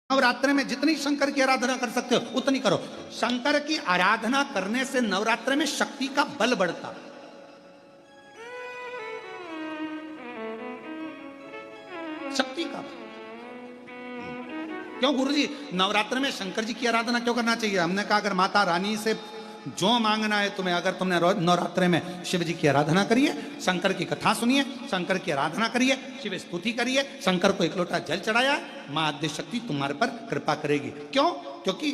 नवरात्र में जितनी शंकर की आराधना कर सकते हो उतनी करो। शंकर की आराधना करने से नवरात्र में शक्ति का बल बढ़ता। शक्ति का बल। क्यों गुरुजी नवरात्र में शंकर जी की आराधना क्यों करना चाहिए? हमने कहा अगर माता रानी से जो मांगना है तुम्हें, अगर तुमने नवरात्र में शिव जी की आराधना करिए, शंकर की कथा सुनिए, शंकर की आराधना करिए, शिव स्तुति करिए, शंकर को एक लोटा जल चढ़ाया, मां आद्य शक्ति तुम्हारे पर कृपा करेगी। क्यों? क्योंकि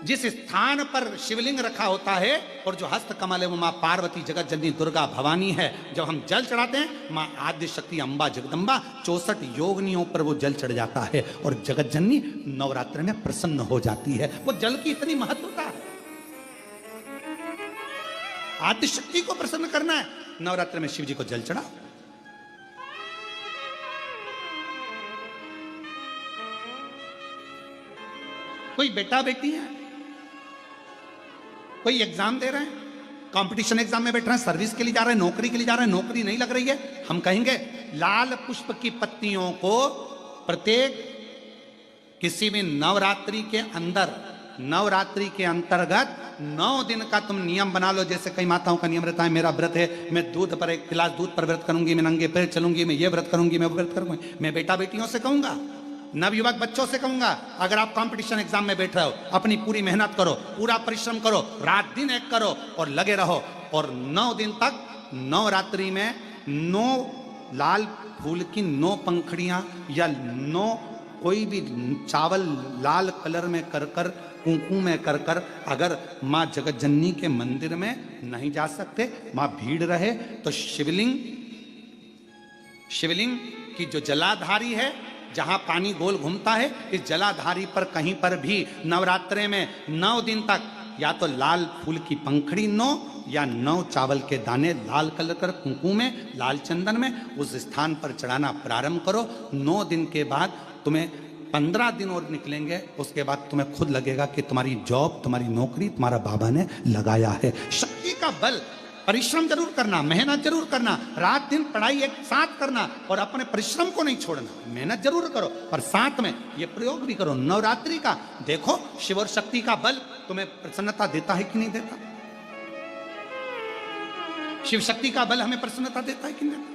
जिस स्थान पर शिवलिंग रखा होता है और जो हस्त कमल है वो मां पार्वती जगत जननी दुर्गा भवानी है। जब हम जल चढ़ाते हैं मां आद्य शक्ति अम्बा जगदम्बा 64 योगिनियों पर वो जल चढ़ जाता है और जगत जननी नवरात्र में प्रसन्न हो जाती है। वो जल की इतनी महत्वता है। आद्य शक्ति को प्रसन्न करना है, नवरात्र में शिव जी को जल चढ़ाओ। कोई बेटा बेटी है, कोई एग्जाम दे रहे हैं, कंपटीशन एग्जाम में बैठ रहे हैं, सर्विस के लिए जा रहे हैं, नौकरी के लिए जा रहे हैं, नौकरी नहीं लग रही है, हम कहेंगे लाल पुष्प की पत्तियों को प्रत्येक किसी भी नवरात्रि के अंतर्गत 9 दिन का तुम नियम बना लो। जैसे कई माताओं का नियम रहता है, मेरा व्रत है, मैं दूध पर 1 गिलास दूध पर व्रत करूंगी, मैं नंगे पैर चलूंगी, मैं ये व्रत करूंगी, मैं व्रत करूंगी। मैं बेटा बेटियों से कहूंगा, नवयुवक बच्चों से कहूंगा, अगर आप कंपटीशन एग्जाम में बैठ रहे हो, अपनी पूरी मेहनत करो, पूरा परिश्रम करो, रात दिन एक करो और लगे रहो। और 9 दिन तक नवरात्रि में 9 लाल फूल की 9 पंखड़ियां या 9 कोई भी चावल लाल कलर में कर कर कुंकू में कर कर, अगर माँ जगत जननी के मंदिर में नहीं जा सकते, माँ भीड़ रहे तो शिवलिंग की जो जलाधारी है, जहां पानी गोल घूमता है, इस जलाधारी पर कहीं पर भी नवरात्रे में 9 दिन तक या तो लाल फूल की पंखड़ी 9 या 9 चावल के दाने लाल कलर कर कुंकू में, लाल चंदन में उस स्थान पर चढ़ाना प्रारंभ करो। 9 दिन के बाद तुम्हें 15 दिन और निकलेंगे, उसके बाद तुम्हें खुद लगेगा कि तुम्हारी जॉब, तुम्हारी नौकरी तुम्हारा बाबा ने लगाया है। शक्ति का बल। परिश्रम जरूर करना, मेहनत जरूर करना, रात दिन पढ़ाई एक साथ करना और अपने परिश्रम को नहीं छोड़ना। मेहनत जरूर करो पर साथ में ये प्रयोग भी करो नवरात्रि का। देखो शिव और शक्ति का बल तुम्हें प्रसन्नता देता है कि नहीं देता? शिव शक्ति का बल हमें प्रसन्नता देता है कि नहीं देता?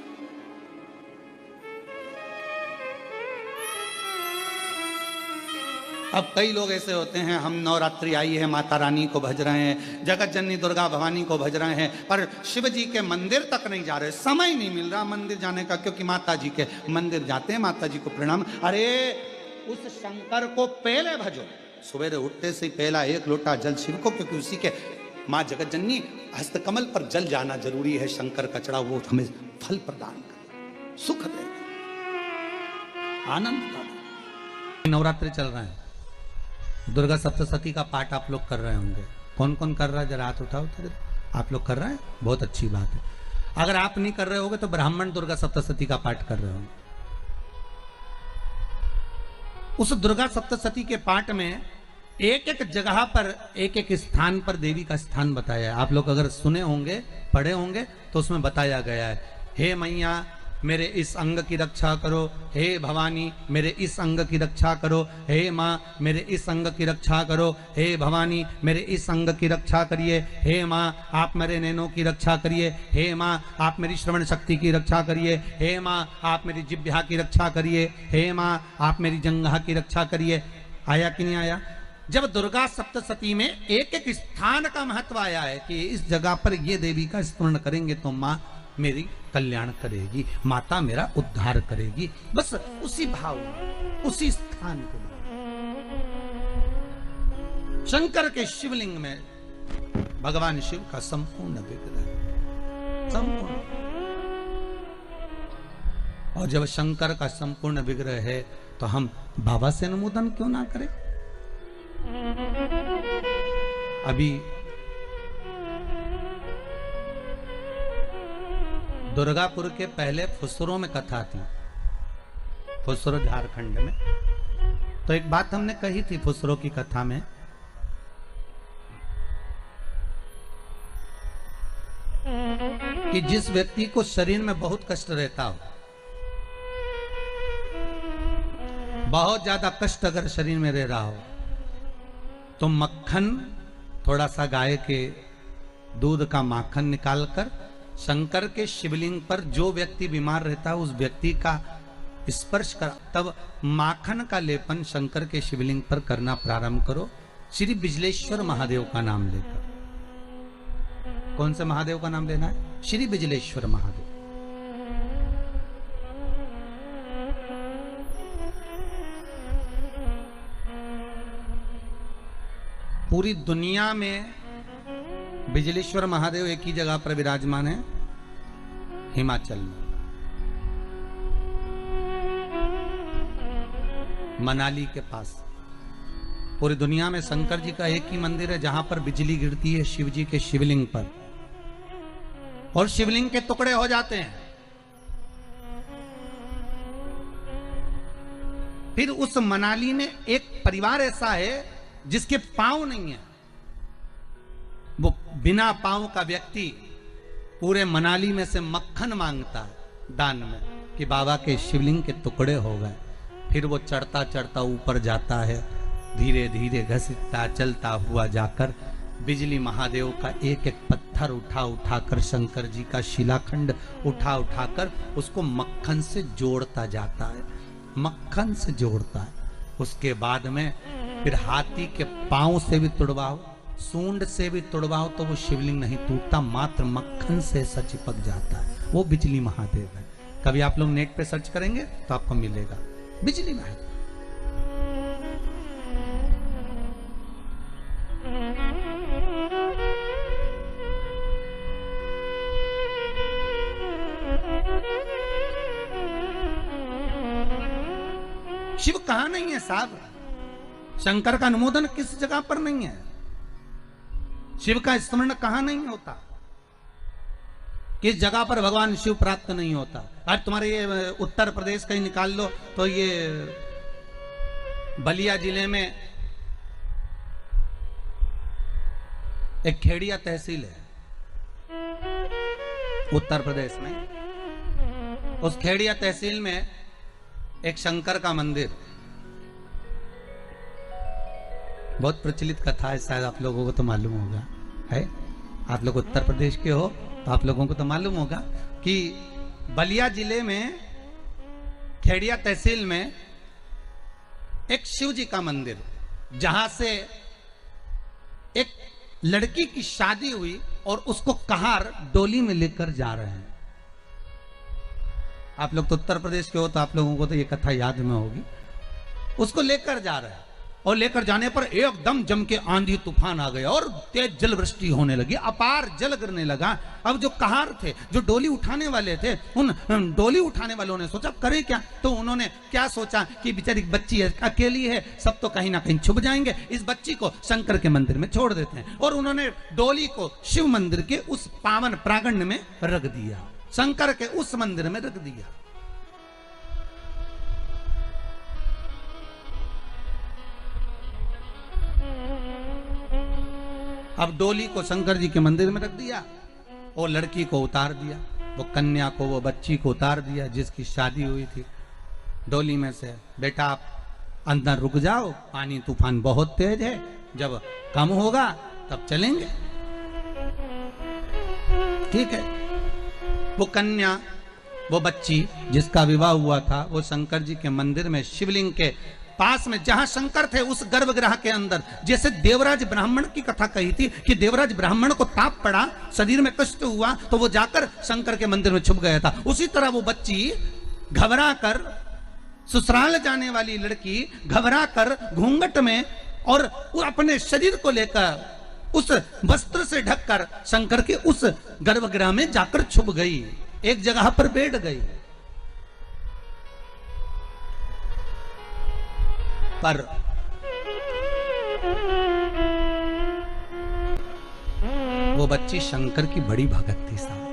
अब कई लोग ऐसे होते हैं, हम नवरात्रि आई है, माता रानी को भज रहे हैं, जगत जननी दुर्गा भवानी को भज रहे हैं, पर शिव जी के मंदिर तक नहीं जा रहे, समय नहीं मिल रहा मंदिर जाने का, क्योंकि माता जी के मंदिर जाते हैं, माता जी को प्रणाम। अरे उस शंकर को पहले भजो, सवेरे उठते से पहला 1 लोटा जल शिव को, क्योंकि उसी के माँ जगत जननी हस्तकमल पर जल जाना जरूरी है। शंकर का चढ़ा वो हमें फल प्रदान करे, सुख दे, आनंद का। नवरात्रि चल रहा है, दुर्गा सप्तशती का पाठ आप लोग कर रहे होंगे। कौन कौन कर रहा है? जरा हाथ उठाओ। आप लोग कर रहे हैं, बहुत अच्छी बात है। अगर आप नहीं कर रहे होगे तो ब्राह्मण दुर्गा सप्तशती का पाठ कर रहे होंगे। उस दुर्गा सप्तशती के पाठ में एक एक जगह पर, एक एक स्थान पर देवी का स्थान बताया है। आप लोग अगर सुने होंगे, पढ़े होंगे तो उसमें बताया गया है, हे मैया मेरे इस अंग की रक्षा करो, हे भवानी मेरे इस अंग की रक्षा करो, हे माँ मेरे इस अंग की रक्षा करो, हे भवानी मेरे इस अंग की रक्षा करिए, हे माँ आप मेरे नैनों की रक्षा करिए, हे माँ आप मेरी श्रवण शक्ति की रक्षा करिए, हे माँ आप मेरी जिह्वा की रक्षा करिए, हे माँ आप मेरी जंघा की रक्षा करिए। आया कि नहीं आया? जब दुर्गा सप्तशती में एक एक स्थान का महत्व आया है कि इस जगह पर ये देवी का स्मरण करेंगे तो माँ मेरी कल्याण करेगी, माता मेरा उद्धार करेगी। बस उसी भाव में, उसी स्थान को शंकर के शिवलिंग में भगवान शिव का संपूर्ण विग्रह, संपूर्ण। और जब शंकर का संपूर्ण विग्रह है तो हम बाबा से अनुमोदन क्यों ना करें? अभी दुर्गापुर के पहले फुसरो में कथा थी, फुसरो झारखंड में। तो एक बात हमने कही थी फुसरो की कथा में कि जिस व्यक्ति को शरीर में बहुत कष्ट रहता हो, बहुत ज्यादा कष्ट अगर शरीर में रह रहा हो तो मक्खन, थोड़ा सा गाय के दूध का माखन निकालकर शंकर के शिवलिंग पर, जो व्यक्ति बीमार रहता है उस व्यक्ति का स्पर्श कर, तब माखन का लेपन शंकर के शिवलिंग पर करना प्रारंभ करो, श्री बिजलेश्वर महादेव का नाम लेकर। कौन से महादेव का नाम लेना है? श्री बिजलेश्वर महादेव। पूरी दुनिया में बिजलेश्वर महादेव एक ही जगह पर विराजमान है, हिमाचल में, मनाली के पास। पूरी दुनिया में शंकर जी का एक ही मंदिर है जहां पर बिजली गिरती है शिव जी के शिवलिंग पर और शिवलिंग के टुकड़े हो जाते हैं। फिर उस मनाली में एक परिवार ऐसा है जिसके पांव नहीं है, वो बिना पांव का व्यक्ति पूरे मनाली में से मक्खन मांगता है दान में कि बाबा के शिवलिंग के टुकड़े हो गए। फिर वो चढ़ता चढ़ता ऊपर जाता है, धीरे धीरे घसीटता चलता हुआ जाकर बिजली महादेव का एक एक पत्थर उठा उठाकर, शंकर जी का शिलाखंड उठा उठाकर उसको मक्खन से जोड़ता जाता है, मक्खन से जोड़ता है। उसके बाद में फिर हाथी के पांव से भी तुड़वाओ, सूंड से भी तुड़वाओ तो वो शिवलिंग नहीं टूटता, मात्र मक्खन से ऐसा चिपक जाता है। वो बिजली महादेव है। कभी आप लोग नेट पे सर्च करेंगे तो आपको मिलेगा बिजली महादेव। शिव कहां नहीं है साहब? शंकर का अनुमोदन किस जगह पर नहीं है? शिव का स्मरण कहां नहीं होता? किस जगह पर भगवान शिव प्राप्त नहीं होता? आज तुम्हारे ये उत्तर प्रदेश कहीं निकाल लो तो ये बलिया जिले में एक खेड़िया तहसील है उत्तर प्रदेश में। उस खेड़िया तहसील में एक शंकर का मंदिर, बहुत प्रचलित कथा है, शायद आप लोगों को तो मालूम होगा, है? आप लोग उत्तर प्रदेश के हो तो आप लोगों को तो मालूम होगा कि बलिया जिले में खेड़िया तहसील में एक शिव जी का मंदिर, जहां से एक लड़की की शादी हुई और उसको कहार डोली में लेकर जा रहे हैं। आप लोग तो उत्तर प्रदेश के हो तो आप लोगों को तो ये कथा याद में होगी। उसको लेकर जा रहे हैं और लेकर जाने पर एकदम जम के आंधी तूफान आ गया और तेज जल वृष्टि होने लगी, अपार जल गिरने लगा। अब जो कहार थे, जो डोली उठाने वाले थे, उन डोली उठाने वालों ने सोचा करें क्या? तो उन्होंने क्या सोचा कि बेचारी बच्ची है, अकेली है, सब तो कहीं ना कहीं छुप जाएंगे, इस बच्ची को शंकर के मंदिर में छोड़ देते हैं। और उन्होंने डोली को शिव मंदिर के उस पावन प्रांगण में रख दिया, शंकर के उस मंदिर में रख दिया। अब डोली को शंकर जी के मंदिर में रख दिया और लड़की को उतार दिया, वो कन्या को, वो बच्ची को उतार दिया जिसकी शादी हुई थी डोली में से। बेटा आप अंदर रुक जाओ, पानी तूफान बहुत तेज है, जब कम होगा तब चलेंगे। ठीक है। वो कन्या, वो बच्ची जिसका विवाह हुआ था, वो शंकर जी के मंदिर में शिवलिंग के पास में, जहां शंकर थे उस गर्भगृह के अंदर, जैसे देवराज ब्राह्मण की कथा कही थी कि देवराज ब्राह्मण को ताप पड़ा, शरीर में कष्ट हुआ तो वो जाकर शंकर के मंदिर में छुप गया था। उसी तरह वो बच्ची घबरा कर, ससुराल जाने वाली लड़की घबरा कर घूंघट में और अपने शरीर को लेकर उस वस्त्र से ढककर शंकर के उस गर्भगृह में जाकर छुप गई, एक जगह पर बैठ गई। पर वो बच्ची शंकर की बड़ी भगत थी साहब।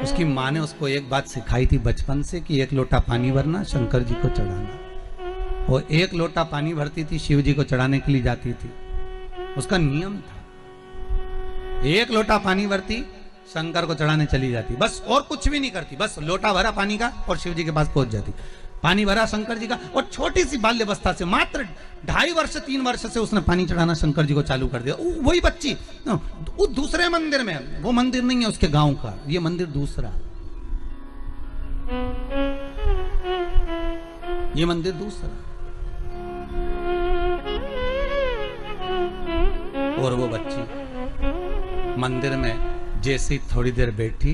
उसकी माँ ने उसको एक बात सिखाई थी बचपन से कि एक लोटा पानी भरना, शंकर जी को चढ़ाना। वो एक लोटा पानी भरती थी, शिव जी को चढ़ाने के लिए जाती थी, उसका नियम था। एक लोटा पानी भरती, शंकर को चढ़ाने चली जाती, बस और कुछ भी नहीं करती, बस लोटा भरा पानी का और शिव जी के पास पहुंच जाती। पानी भरा शंकर जी का, और छोटी सी बाल्यावस्था से मात्र 2.5 वर्ष 3 वर्ष से उसने पानी चढ़ाना शंकर जी को चालू कर दिया। वही बच्ची वो दूसरे मंदिर में, वो मंदिर नहीं है उसके गांव का, ये मंदिर दूसरा, ये मंदिर दूसरा। और वो बच्ची मंदिर में जैसे ही थोड़ी देर बैठी,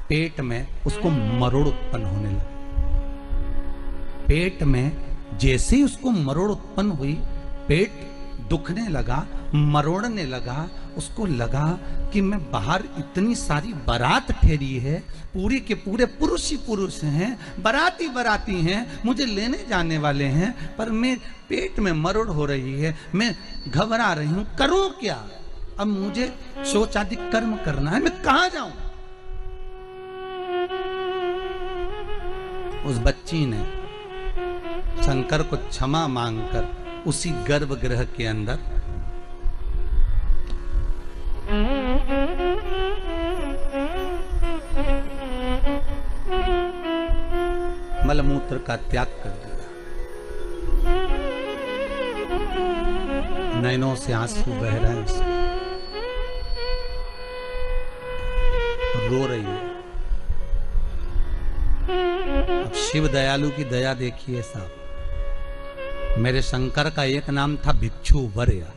पेट में उसको मरोड़ उत्पन्न होने लगा। पेट में जैसे ही उसको मरोड़ उत्पन्न हुई, पेट दुखने लगा, मरोड़ने लगा। उसको लगा कि मैं बाहर इतनी सारी बारात ठहरी है, पूरी के पूरे पुरुष ही पुरुष हैं, बाराती बाराती हैं, मुझे लेने जाने वाले हैं, पर मैं पेट में मरोड़ हो रही है, मैं घबरा रही हूं, करूं क्या? अब मुझे शौचादि कर्म करना है, मैं कहां जाऊं? उस बच्ची ने शंकर को क्षमा मांगकर उसी गर्भगृह के अंदर मलमूत्र का त्याग कर दिया। नैनों से आंसू बह रहे हैं उसके, रो रही है। अब शिव दयालु की दया देखिए साहब, मेरे शंकर का एक नाम था भिक्षु वर्य।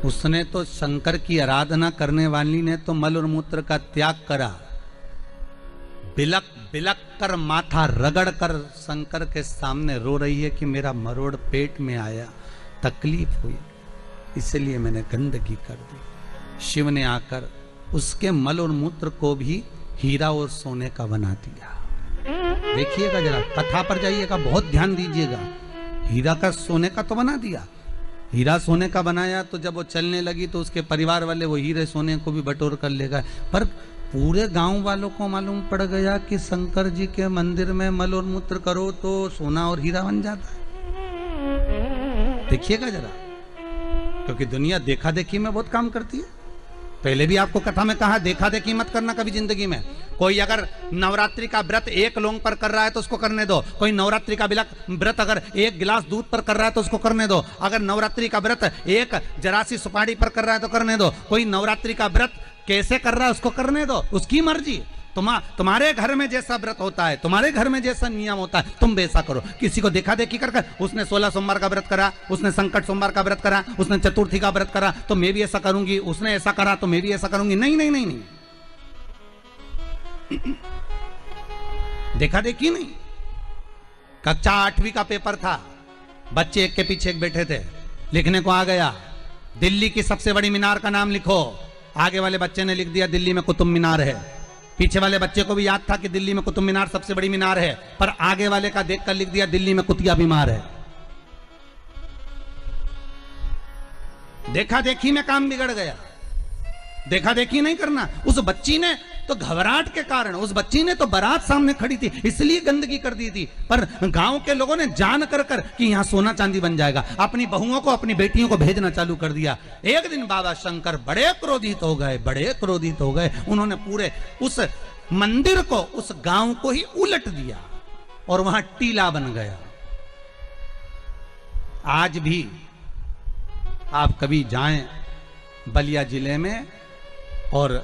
उसने तो शंकर की आराधना करने वाली ने तो मल और मूत्र का त्याग करा, बिलक बिलक कर माथा रगड़ कर शंकर के सामने रो रही है कि मेरा मरोड़ पेट में आया, तकलीफ हुई, इसलिए मैंने गंदगी कर दी। शिव ने आकर उसके मल और मूत्र को भी हीरा और सोने का बना दिया। देखिएगा जरा, कथा पर जाइएगा, बहुत ध्यान दीजिएगा। हीरा का सोने का तो बना दिया, हीरा सोने का बनाया तो जब वो चलने लगी तो उसके परिवार वाले वो हीरे सोने को भी बटोर कर ले गए। पर पूरे गांव वालों को मालूम पड़ गया कि शंकर जी के मंदिर में मल और मूत्र करो तो सोना और हीरा बन जाता है। देखिएगा जरा, क्योंकि दुनिया देखा देखी में बहुत काम करती है। पहले भी आपको कथा में कहा, देखा देखी मत करना कभी जिंदगी में। कोई अगर नवरात्रि का व्रत एक लौंग पर कर रहा है तो उसको करने दो। कोई नवरात्रि का व्रत अगर एक गिलास दूध पर कर रहा है तो उसको करने दो। अगर नवरात्रि का व्रत एक जरासी सुपारी पर कर रहा है तो करने दो। कोई नवरात्रि का व्रत कैसे कर रहा है उसको करने दो, उसकी मर्जी। तुम्हारे घर में जैसा व्रत होता है, तुम्हारे घर में जैसा नियम होता है, तुम वैसा करो। किसी को देखा देखी कर उसने 16 सोमवार का व्रत करा, उसने संकट सोमवार का व्रत करा, उसने चतुर्थी का व्रत करा तो मैं भी ऐसा करूंगी, उसने ऐसा करा तो मैं भी ऐसा करूंगी। नहीं नहीं नहीं नहीं, देखा देखी नहीं। कक्षा 8वीं का पेपर था, बच्चे एक के पीछे एक बैठे थे, लिखने को आ गया दिल्ली की सबसे बड़ी मीनार का नाम लिखो। आगे वाले बच्चे ने लिख दिया दिल्ली में कुतुब मीनार है। पीछे वाले बच्चे को भी याद था कि दिल्ली में कुतुब मीनार सबसे बड़ी मीनार है, पर आगे वाले का देखकर लिख दिया दिल्ली में कुतिया बीमार है। देखा देखी में काम बिगड़ गया। देखा देखी नहीं करना। उस बच्ची ने तो घबराहट के कारण, उस बच्ची ने तो बारात सामने खड़ी थी इसलिए गंदगी कर दी थी, पर गांव के लोगों ने जान कर कि यहां सोना चांदी बन जाएगा, अपनी बहुओं को अपनी बेटियों को भेजना चालू कर दिया। एक दिन बाबा शंकर बड़े क्रोधित हो गए, बड़े क्रोधित हो गए। उन्होंने पूरे उस मंदिर को, उस गांव को ही उलट दिया और वहां टीला बन गया। आज भी आप कभी जाएं बलिया जिले में और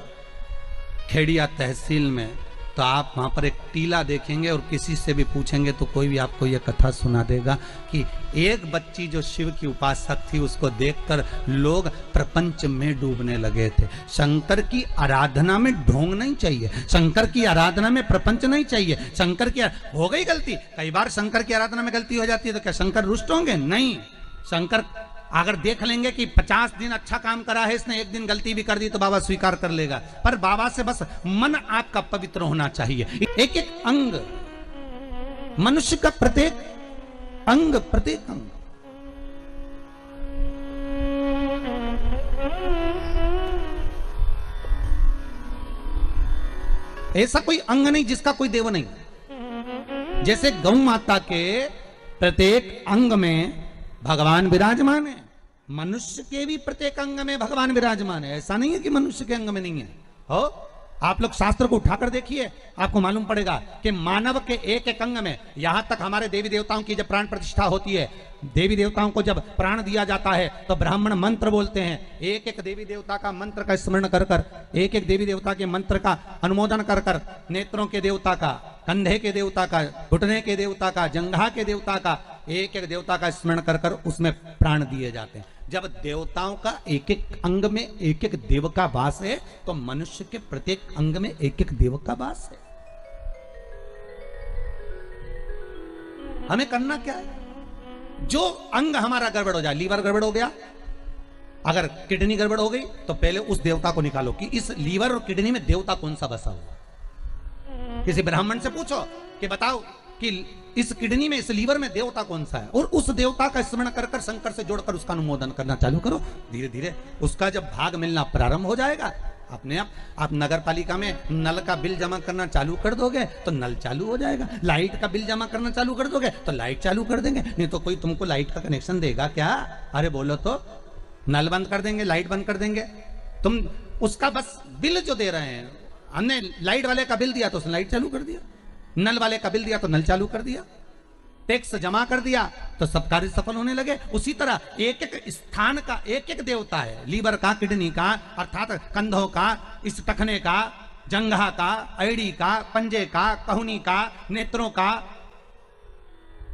खेड़िया तहसील में तो आप वहां पर एक टीला देखेंगे और किसी से भी पूछेंगे तो कोई भी आपको यह कथा सुना देगा कि एक बच्ची जो शिव की उपासक थी उसको देखकर लोग प्रपंच में डूबने लगे थे। शंकर की आराधना में ढोंग नहीं चाहिए, शंकर की आराधना में प्रपंच नहीं चाहिए। शंकर की हो गई गलती, कई बार शंकर की आराधना में गलती हो जाती है तो क्या शंकर रुष्ट होंगे? नहीं। शंकर अगर देख लेंगे कि 50 दिन अच्छा काम करा है इसने, एक दिन गलती भी कर दी तो बाबा स्वीकार कर लेगा। पर बाबा से बस मन आपका पवित्र होना चाहिए। एक एक अंग, मनुष्य का प्रत्येक अंग ऐसा कोई अंग नहीं जिसका कोई देव नहीं। जैसे गौ माता के प्रत्येक अंग में भगवान विराजमान है, मनुष्य के भी प्रत्येक अंग में भगवान विराजमान है। ऐसा नहीं है कि मनुष्य के अंग में नहीं है। हो आप लोग शास्त्र को उठाकर देखिए, आपको मालूम पड़ेगा कि मानव के एक एक अंग में, यहां तक हमारे देवी देवताओं की जब प्राण प्रतिष्ठा होती है, देवी देवताओं को जब प्राण दिया जाता है तो ब्राह्मण मंत्र बोलते हैं। एक एक देवी देवता का मंत्र का स्मरण कर कर, एक एक देवी देवता के मंत्र का अनुमोदन कर कर, नेत्रों के देवता का, कंधे के देवता का, घुटने के देवता का, जंघा के देवता का, एक एक देवता का स्मरण कर कर उसमें प्राण दिए जाते हैं। जब देवताओं का एक एक अंग में एक एक देव का वास है, तो मनुष्य के प्रत्येक अंग में एक एक देव का वास है। हमें करना क्या है? जो अंग हमारा गड़बड़ हो जाए, लीवर गड़बड़ हो गया, अगर किडनी गड़बड़ हो गई, तो पहले उस देवता को निकालो कि इस लीवर और किडनी में देवता कौन सा बसा हुआ। किसी ब्राह्मण से पूछो कि बताओ कि इस किडनी में, इस लीवर में देवता कौन सा है, और उस देवता का स्मरण कर कर शंकर से जोड़कर उसका अनुमोदन करना चालू करो। धीरे धीरे उसका जब भाग मिलना प्रारंभ हो जाएगा, अपने आप नगर पालिका में नल का बिल जमा करना चालू कर दोगे तो नल चालू हो जाएगा, लाइट का बिल जमा करना चालू कर दोगे तो लाइट चालू कर देंगे। नहीं तो कोई तुमको लाइट का कनेक्शन देगा क्या? अरे बोलो तो, नल बंद कर देंगे, लाइट बंद कर देंगे। तुम उसका बस बिल जो दे रहे हैं, हमने लाइट वाले का बिल दिया तो उसने लाइट चालू कर दिया, नल वाले का बिल दिया तो नल चालू कर दिया, टैक्स जमा कर दिया तो सब कार्य सफल होने लगे। उसी तरह एक एक स्थान का एक एक देवता है, लीवर का, किडनी का, अर्थात कंधों का, इस टखने का, जंघा का, ऐड़ी का, पंजे का, कहुनी का, नेत्रों का,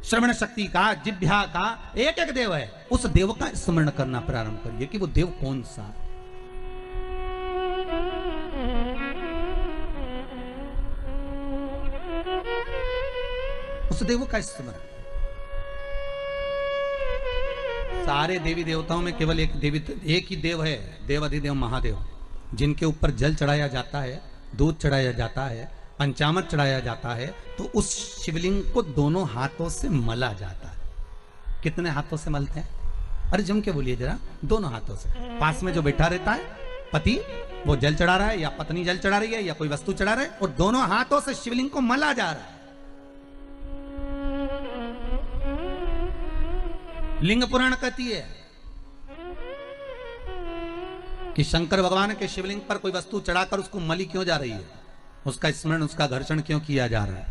श्रवण शक्ति का, जिह्वा का, एक एक देव है। उस देव का स्मरण करना प्रारंभ करिए कि वो देव कौन सा। उस देव का स्मरण। सारे देवी देवताओं में केवल एक ही देव है, देवाधिदेव महादेव, जिनके ऊपर जल चढ़ाया जाता है, दूध चढ़ाया जाता है, पंचामृत चढ़ाया जाता है, तो उस शिवलिंग को दोनों हाथों से मला जाता है। कितने हाथों से मलते हैं? अरे जम के बोलिए जरा। दोनों हाथों से। पास में जो बैठा रहता है पति, वो जल चढ़ा रहा है, या पत्नी जल चढ़ा रही है, या कोई वस्तु चढ़ा रहा है, और दोनों हाथों से शिवलिंग को मला जा रहा है। लिंग पुराण कहती है कि शंकर भगवान के शिवलिंग पर कोई वस्तु चढ़ाकर उसको मली क्यों जा रही है, उसका स्मरण, उसका घर्षण क्यों किया जा रहा है।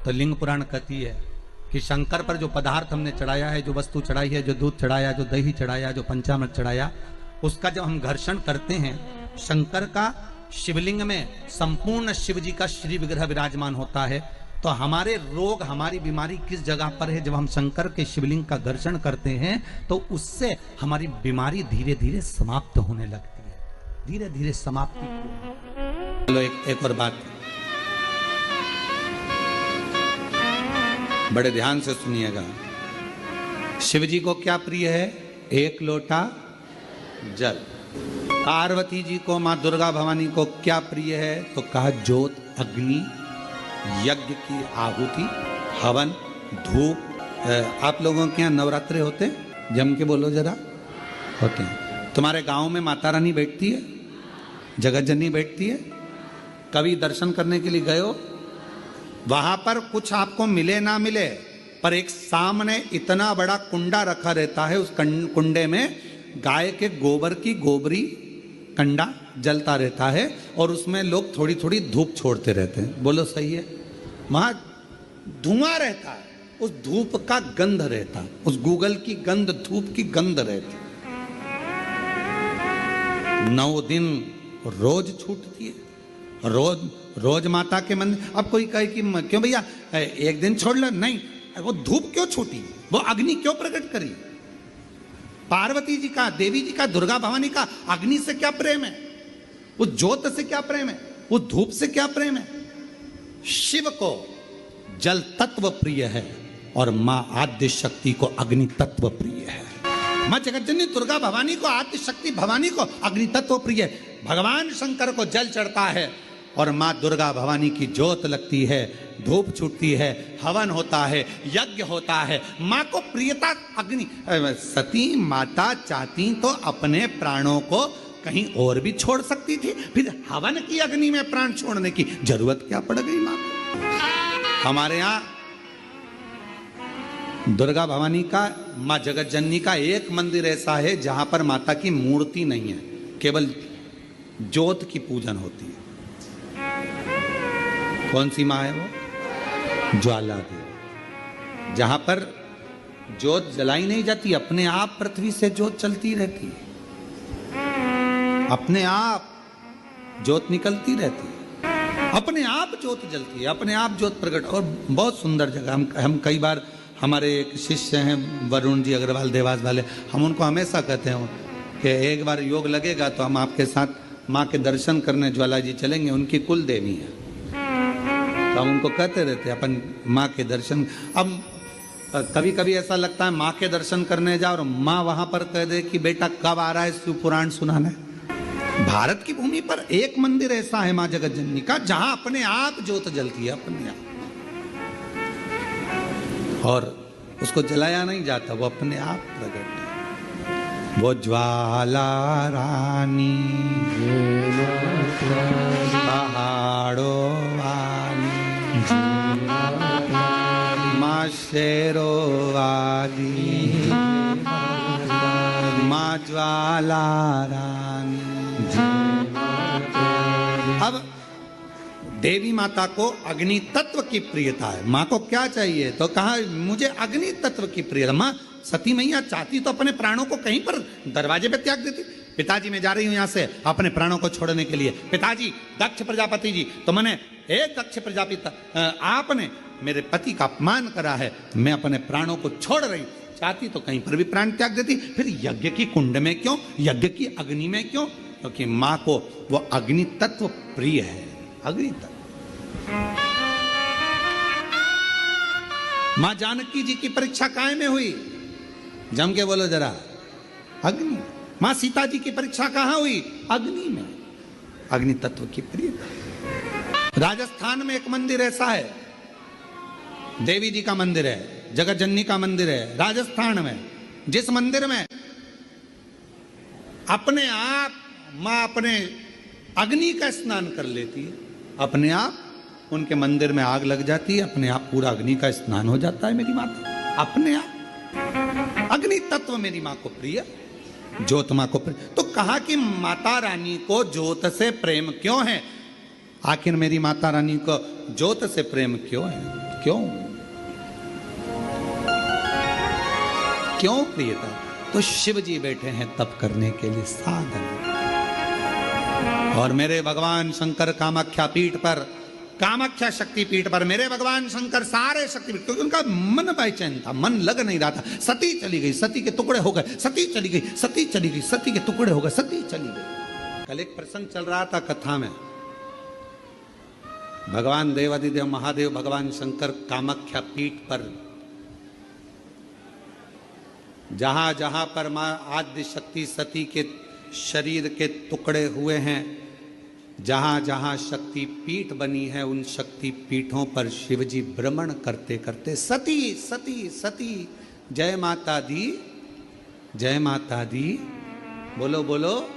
तो लिंग पुराण कहती है कि शंकर पर जो पदार्थ हमने चढ़ाया है, जो वस्तु चढ़ाई है, जो दूध चढ़ाया, जो दही चढ़ाया, जो पंचामृत चढ़ाया, उसका जब हम घर्षण करते हैं, शंकर का शिवलिंग में संपूर्ण शिव जी का श्री विग्रह विराजमान होता है। तो हमारे रोग, हमारी बीमारी किस जगह पर है? जब हम शंकर के शिवलिंग का घर्षण करते हैं तो उससे हमारी बीमारी धीरे धीरे समाप्त होने लगती है, धीरे धीरे समाप्ति। चलो एक और बात बड़े ध्यान से सुनिएगा। शिव जी को क्या प्रिय है? एक लोटा जल। पार्वती जी को, मां दुर्गा भवानी को क्या प्रिय है? तो कहा ज्योत, अग्नि, यज्ञ की आहुति, हवन, धूप। आप लोगों के यहाँ नवरात्रे होते हैं? जम के बोलो जरा। होते हैं। तुम्हारे गांव में माता रानी बैठती है, जगत जननी बैठती है? कभी दर्शन करने के लिए गए हो? वहां पर कुछ आपको मिले ना मिले, पर एक सामने इतना बड़ा कुंडा रखा रहता है, उस कुंडे में गाय के गोबर की गोबरी कंडा जलता रहता है, और उसमें लोग थोड़ी थोड़ी धूप छोड़ते रहते हैं। बोलो सही है? वहां धुआं रहता है, उस धूप का गंध रहता है, उस गूगल की गंध, धूप की गंध रहती है। 9 दिन रोज छूटती है, रोज माता के मंदिर। अब कोई कहे कि क्यों भैया एक दिन छोड़ लो, नहीं, वो धूप क्यों छूटी, वो अग्नि क्यों प्रकट करी? पार्वती जी का, देवी जी का, दुर्गा भवानी का अग्नि से क्या प्रेम है? उस ज्योत से क्या प्रेम है? उस धूप से क्या प्रेम है? शिव को जल तत्व प्रिय है और मां आद्य शक्ति को अग्नि तत्व प्रिय है। मां जगतजननी दुर्गा भवानी को, आद्य शक्ति भवानी को अग्नि तत्व प्रिय है। भगवान शंकर को जल चढ़ता है और मां दुर्गा भवानी की ज्योत लगती है, धूप छूटती है, हवन होता है, यज्ञ होता है। मां को प्रियता अग्नि। सती माता चाहती तो अपने प्राणों को कहीं और भी छोड़ सकती थी, फिर हवन की अग्नि में प्राण छोड़ने की जरूरत क्या पड़ गई मां को? हमारे यहाँ दुर्गा भवानी का, मां जगत जननी का एक मंदिर ऐसा है जहां पर माता की मूर्ति नहीं है, केवल ज्योत की पूजन होती है। कौन सी माँ है वो? ज्वाला देवी। जहां पर ज्योत जलाई नहीं जाती, अपने आप पृथ्वी से ज्योत चलती रहती है, अपने आप ज्योत निकलती रहती है, अपने आप ज्योत जलती है, अपने आप ज्योत प्रकट। और बहुत सुंदर जगह। हम कई बार, हमारे एक शिष्य हैं वरुण जी अग्रवाल देवास वाले, हम उनको हमेशा कहते हैं कि एक बार योग लगेगा तो हम आपके साथ माँ के दर्शन करने ज्वाला जी चलेंगे, उनकी कुल देवी है। तो हम उनको कहते रहते अपन माँ के दर्शन। अब कभी कभी ऐसा लगता है माँ के दर्शन करने जाओ और माँ वहां पर कह दे कि बेटा कब आ रहा है शिव पुराण सुनाने। भारत की भूमि पर एक मंदिर ऐसा है माँ जगत जननी का जहां अपने आप ज्योत जलती है, अपने आप, और उसको जलाया नहीं जाता, वो अपने आप प्रकट है। वो ज्वाला रानी पहाड़ों वाली माँ शेरों वाली माँ ज्वाला रानी। अब देवी माता को अग्नि तत्व की प्रियता है। माँ को क्या चाहिए? तो कहा मुझे अग्नि तत्व की प्रियता। माँ सती मैया चाहती तो अपने प्राणों को कहीं पर दरवाजे पे त्याग देती। पिताजी मैं जा रही हूं यहां से अपने प्राणों को छोड़ने के लिए। पिताजी, दक्ष प्रजापति जी, तो मैंने दक्ष प्रजापति आपने मेरे पति का अपमान करा है, मैं अपने प्राणों को छोड़ रही। चाहती तो कहीं पर भी प्राण त्याग देती। फिर यज्ञ की कुंड में क्यों, यज्ञ की अग्नि में क्यों? क्योंकि माँ को वो अग्नि तत्व प्रिय है। अग्नि तत्व। माँ जानकी जी की परीक्षा काय में हुई? जम के बोलो जरा। अग्नि। माँ सीता जी की परीक्षा कहां हुई? अग्नि में। अग्नि तत्व की प्रियता। राजस्थान में एक मंदिर ऐसा है, देवी जी का मंदिर है, जगत जननी का मंदिर है राजस्थान में, जिस मंदिर में अपने आप मां अपने अग्नि का स्नान कर लेती है। अपने आप उनके मंदिर में आग लग जाती है, अपने आप पूरा अग्नि का स्नान हो जाता है मेरी माता। अपने आप अग्नि तत्व मेरी मां को प्रिय, ज्योत मां को प्रिय। तो कहा कि माता रानी को ज्योत से प्रेम क्यों है? आखिर मेरी माता रानी को ज्योत से प्रेम क्यों है? क्यों क्यों प्रियता? तो शिव जी बैठे हैं तप करने के लिए, साधन। और मेरे भगवान शंकर कामाख्या पीठ पर, कामाख्या शक्ति पीठ पर मेरे भगवान शंकर सारे शक्तिपीठ, क्योंकि उनका मन बेचैन था, मन लग नहीं रहा था। सती चली गई, सती के टुकड़े हो गए, सती चली गई, सती चली गई, सती के टुकड़े हो गए, सती चली गई। कल एक प्रसंग चल रहा था कथा में, भगवान देवादिदेव महादेव भगवान शंकर कामाख्या पीठ पर जहां जहां पर मां आद्य शक्ति सती के शरीर के टुकड़े हुए हैं, जहां जहां शक्ति पीठ बनी है, उन शक्ति पीठों पर शिवजी भ्रमण करते करते सती सती सती, जय माता दी, जय माता दी, बोलो बोलो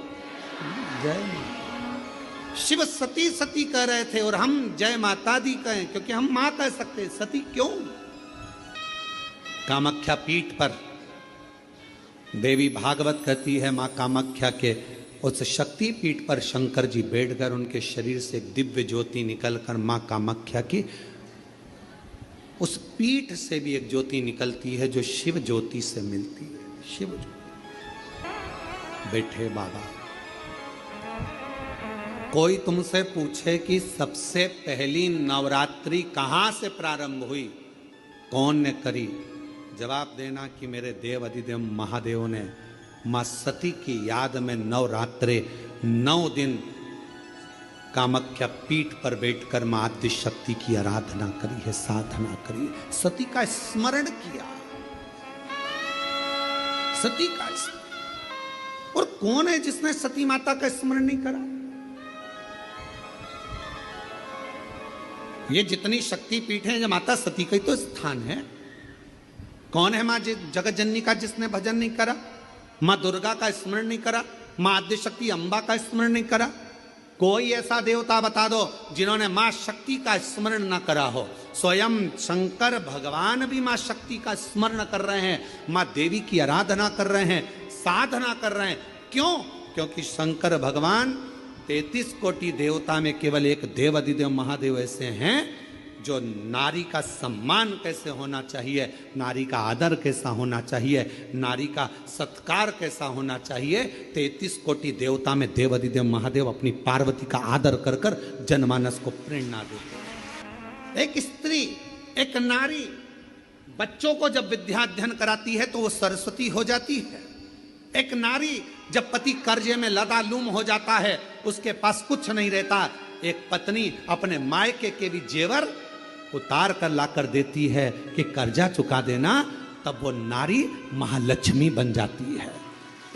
जय माता। शिव सती सती कह रहे थे और हम जय माता दी कहें, क्योंकि हम मां कह सकते, सती क्यों? कामाख्या पीठ पर देवी भागवत कहती है, मां कामाख्या के उस शक्ति पीठ पर शंकर जी बैठकर उनके शरीर से दिव्य ज्योति निकलकर मां कामाख्या की उस पीठ से भी एक ज्योति निकलती है जो शिव ज्योति से मिलती है। शिव ज्योति। बैठे बाबा, कोई तुमसे पूछे कि सबसे पहली नवरात्रि कहां से प्रारंभ हुई, कौन ने करी, जवाब देना कि मेरे देव अधिदेव महादेव ने मां सती की याद में नवरात्रे 9 दिन कामाख्या पीठ पर बैठकर मां आद्य शक्ति की आराधना करी है, साधना करी, सती का स्मरण किया, सती का स्मरण। और कौन है जिसने सती माता का स्मरण नहीं करा? ये जितनी शक्ति पीठ है, माता सती का ही तो स्थान है। कौन है मां जगत जननी का जिसने भजन नहीं करा, मां दुर्गा का स्मरण नहीं करा, मां आद्य शक्ति अंबा का स्मरण नहीं करा? कोई ऐसा देवता बता दो जिन्होंने मां शक्ति का स्मरण न करा हो। स्वयं शंकर भगवान भी मां शक्ति का स्मरण कर रहे हैं, मां देवी की आराधना कर रहे हैं, साधना कर रहे हैं। क्यों? क्योंकि शंकर भगवान 33 कोटि देवता में केवल एक देव अधिदेव महादेव ऐसे हैं जो नारी का सम्मान कैसे होना चाहिए, नारी का आदर कैसा होना चाहिए, नारी का सत्कार कैसा होना चाहिए, 33 कोटि देवता में देव अधिदेव महादेव अपनी पार्वती का आदर कर कर जनमानस को प्रेरणा देते हैं। एक स्त्री, एक नारी बच्चों को जब विद्याध्ययन कराती है तो वो सरस्वती हो जाती है। एक नारी जब पति कर्जे में लदालूम हो जाता है, उसके पास कुछ नहीं रहता, एक पत्नी अपने मायके के भी जेवर उतार कर लाकर देती है कि कर्जा चुका देना, तब वो नारी महालक्ष्मी बन जाती है।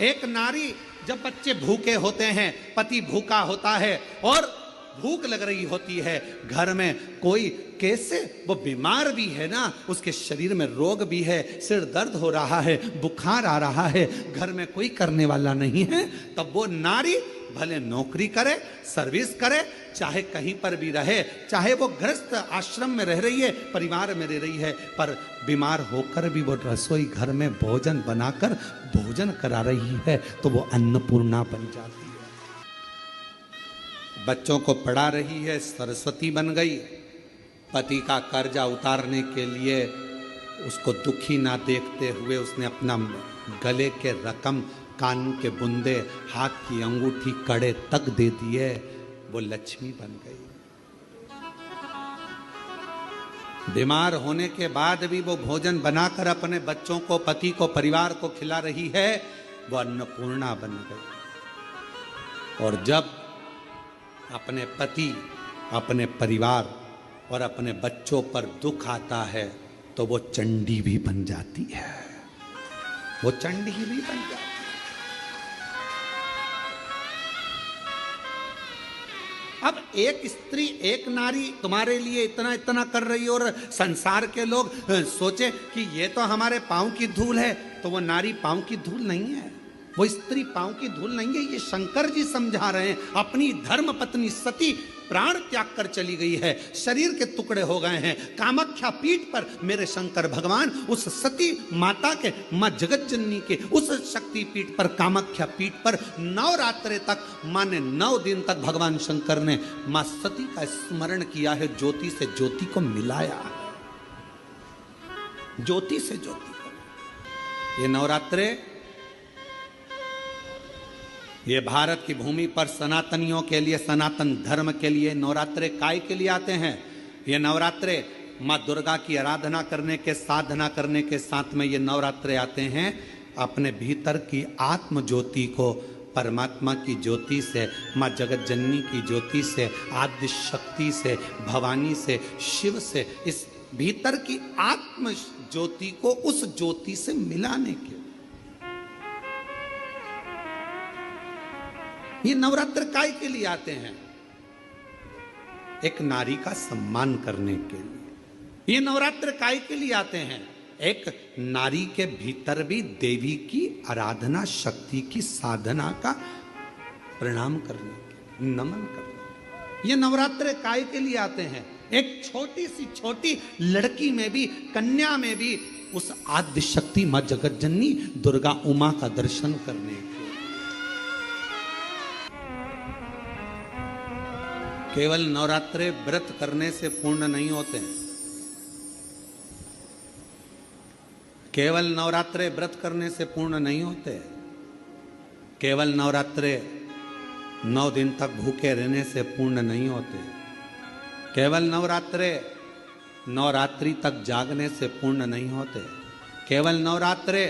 एक नारी जब बच्चे भूखे होते हैं, पति भूखा होता है और भूख लग रही होती है, घर में कोई कैसे वो बीमार भी है ना, उसके शरीर में रोग भी है, सिर दर्द हो रहा है, बुखार आ रहा है, घर में कोई करने वाला नहीं है, तब वो नारी भले नौकरी करे, सर्विस करे, चाहे कहीं पर भी रहे, चाहे वो गृहस्थ आश्रम में रह रही है, परिवार में रह रही है, पर बीमार होकर भी वो रसोई घर में भोजन बनाकर भोजन करा रही है, तो वो अन्नपूर्णा बन जाती है। बच्चों को पढ़ा रही है, सरस्वती बन गई। पति का कर्जा उतारने के लिए उसको दुखी ना देखते हुए उसने अपना गले के रकम, कान के बुंदे, हाथ की अंगूठी, कड़े तक दे दिए, वो लक्ष्मी बन गई। बीमार होने के बाद भी वो भोजन बनाकर अपने बच्चों को, पति को, परिवार को खिला रही है, वो अन्नपूर्णा बन गई। और जब अपने पति, अपने परिवार और अपने बच्चों पर दुख आता है तो वो चंडी भी बन जाती है, वो चंडी भी बन जाती है। अब एक स्त्री, एक नारी तुम्हारे लिए इतना इतना कर रही है और संसार के लोग सोचे कि ये तो हमारे पांव की धूल है, तो वो नारी पांव की धूल नहीं है, वो स्त्री पांव की धूल नहीं है। ये शंकर जी समझा रहे हैं। अपनी धर्म पत्नी सती प्राण त्याग कर चली गई है, शरीर के टुकड़े हो गए हैं। कामाख्या पीठ पर मेरे शंकर भगवान उस सती माता के, मां जगत जननी के उस शक्ति पीठ पर, कामाख्या पीठ पर नवरात्रे तक, माने 9 दिन तक भगवान शंकर ने मां सती का स्मरण किया है, ज्योति से ज्योति को मिलाया, ज्योति से ज्योति को। ये नवरात्रे, ये भारत की भूमि पर सनातनियों के लिए, सनातन धर्म के लिए नवरात्रे काय के लिए आते हैं? ये नवरात्रे माँ दुर्गा की आराधना करने के, साधना करने के साथ में ये नवरात्रे आते हैं अपने भीतर की आत्म ज्योति को परमात्मा की ज्योति से, माँ जगत जननी की ज्योति से, आद्य शक्ति से, भवानी से, शिव से, इस भीतर की आत्म ज्योति को उस ज्योति से मिलाने के। ये नवरात्र काय के लिए आते हैं? एक नारी का सम्मान करने के लिए। ये नवरात्र काय के लिए आते हैं? एक नारी के भीतर भी देवी की आराधना, शक्ति की साधना का प्रणाम करने के, नमन करने। ये नवरात्र काय के लिए आते हैं? एक छोटी सी छोटी लड़की में भी, कन्या में भी उस आद्य शक्ति मां जगत जननी दुर्गा उमा का दर्शन करने के। केवल नवरात्रे व्रत करने से पूर्ण नहीं होते हैं। केवल नवरात्रे व्रत करने से पूर्ण नहीं होते। केवल नवरात्रे 9 दिन तक भूखे रहने से पूर्ण नहीं होते। केवल नवरात्रे नवरात्रि तक जागने से पूर्ण नहीं होते। केवल नवरात्रे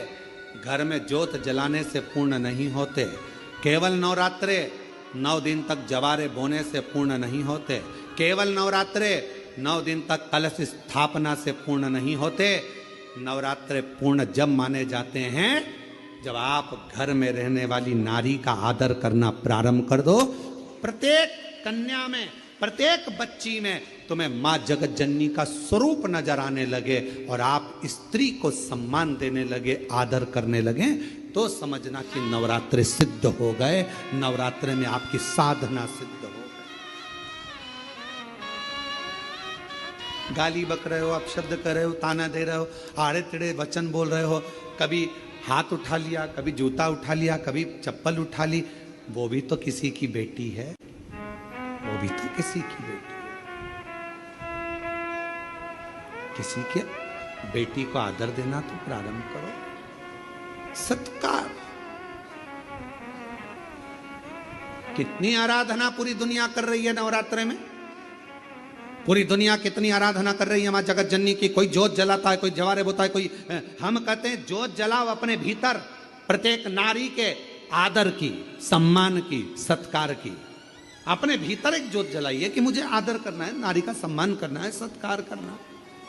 घर में ज्योत जलाने से पूर्ण नहीं होते। केवल नवरात्रे 9 दिन तक जवारे बोने से पूर्ण नहीं होते। केवल नवरात्रे 9 दिन तक कलश स्थापना से पूर्ण नहीं होते। नवरात्रे पूर्ण जब माने जाते हैं जब आप घर में रहने वाली नारी का आदर करना प्रारंभ कर दो। प्रत्येक कन्या में, प्रत्येक बच्ची में तुम्हें माँ जगत जननी का स्वरूप नजर आने लगे और आप स्त्री को सम्मान देने लगे, आदर करने लगे, तो समझना कि नवरात्रे सिद्ध हो गए। नवरात्रे में आपकी साधना सिद्ध हो गई। गाली बक रहे हो, अपशब्द कर रहे हो, ताना दे रहे हो, आड़े टेढ़े वचन बोल रहे हो, कभी हाथ उठा लिया, कभी जूता उठा लिया, कभी चप्पल उठा ली, वो भी तो किसी की बेटी है। वो भी तो किसी की बेटी है। किसी के बेटी को आदर देना तो प्रारंभ करो, सत्कार। कितनी आराधना पूरी दुनिया कर रही है नवरात्रे में, पूरी दुनिया कितनी आराधना कर रही है मां जगत जननी की। कोई जोत जलाता है, कोई जवारे बोता है, कोई हम कहते हैं जोत जलाओ अपने भीतर, प्रत्येक नारी के आदर की, सम्मान की, सत्कार की। अपने भीतर एक जोत जलाइए कि मुझे आदर करना है, नारी का सम्मान करना है, सत्कार करना है।